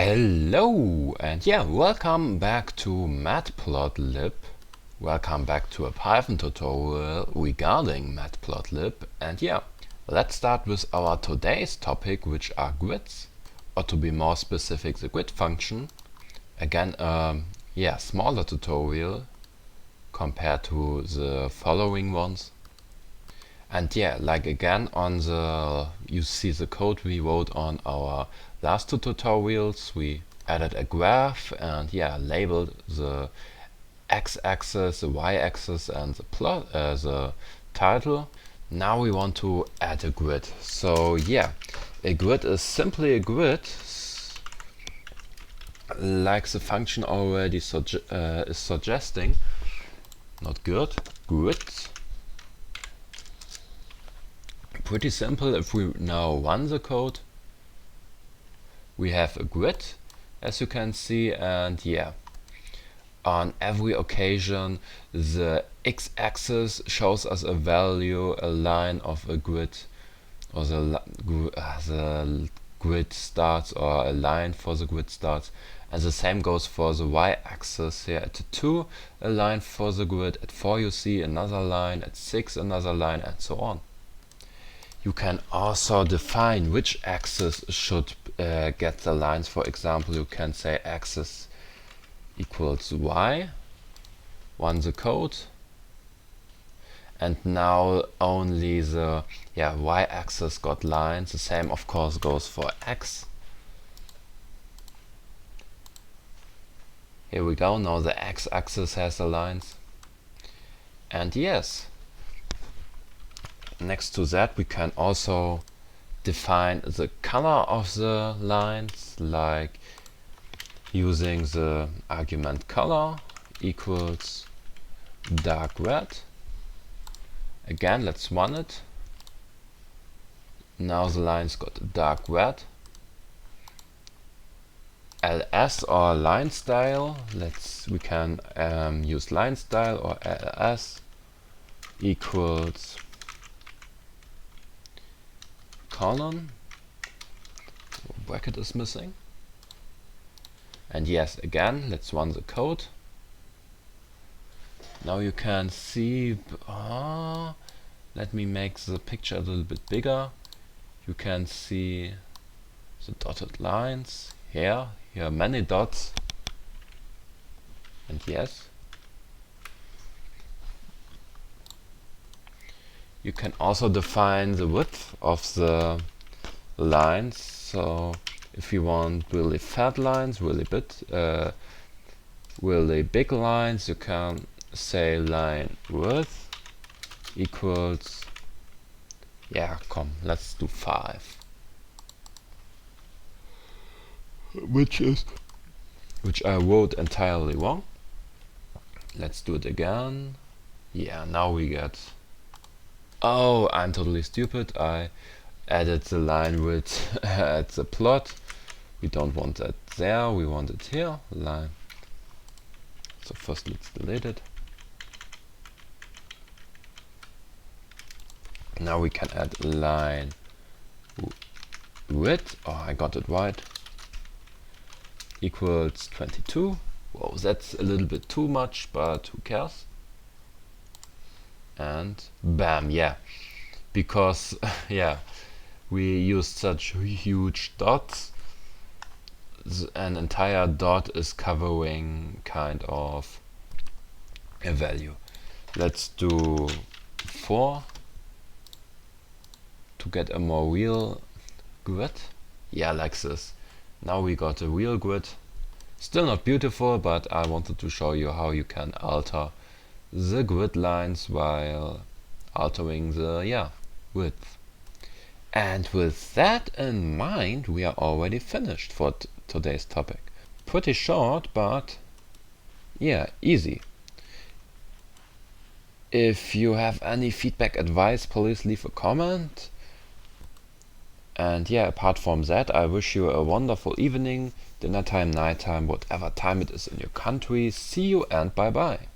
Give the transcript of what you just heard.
Hello, and welcome back to Matplotlib. Welcome back to a Python tutorial regarding Matplotlib. And let's start with our today's topic, which are grids, or to be more specific, the grid function. Again, smaller tutorial compared to the following ones. And like again on you see the code we wrote on our last two tutorials. We added a graph and labeled the x-axis, the y-axis, and the plot, the title. Now we want to add a grid. So a grid is simply a grid, like the function already is suggesting. Not good, grid. Pretty simple. If we now run the code, we have a grid, as you can see, and on every occasion the x-axis shows us a value, a line of a grid, or the grid starts, or a line for the grid starts, and the same goes for the y-axis. Here at 2 a line for the grid, at 4 you see another line, at 6 another line, and so on. You can also define which axis should get the lines. For example, you can say axis equals y, run the code, and now only the y-axis got lines. The same of course goes for x. Here we go, now the x-axis has the lines. And next to that we can also define the color of the lines, like using the argument color equals dark red. Again, let's run it. Now the lines got dark red. ls or line style, we can use line style or ls equals colon, bracket is missing. And again, let's run the code. Now you can see, let me make the picture a little bit bigger. You can see the dotted lines here. Here are many dots. And you can also define the width of the lines. So if you want really fat lines, really big lines, you can say line width equals, let's do 5. Which I wrote entirely wrong. Let's do it again. Now we get, oh, I'm totally stupid. I added the line width at the plot. We don't want that there, we want it here, line. So first let's delete it. Now we can add line width, I got it right, equals 22. Whoa, that's a little bit too much, but who cares? And bam, because we used such huge dots, an entire dot is covering kind of a value. Let's do 4 to get a more real grid. Like this. Now we got a real grid. Still not beautiful, but I wanted to show you how you can alter the grid lines while altering the width. And with that in mind, we are already finished for today's topic. Pretty short, but easy. If you have any feedback, advice, please leave a comment. And apart from that, I wish you a wonderful evening, dinner time, night time, whatever time it is in your country. See you and bye bye.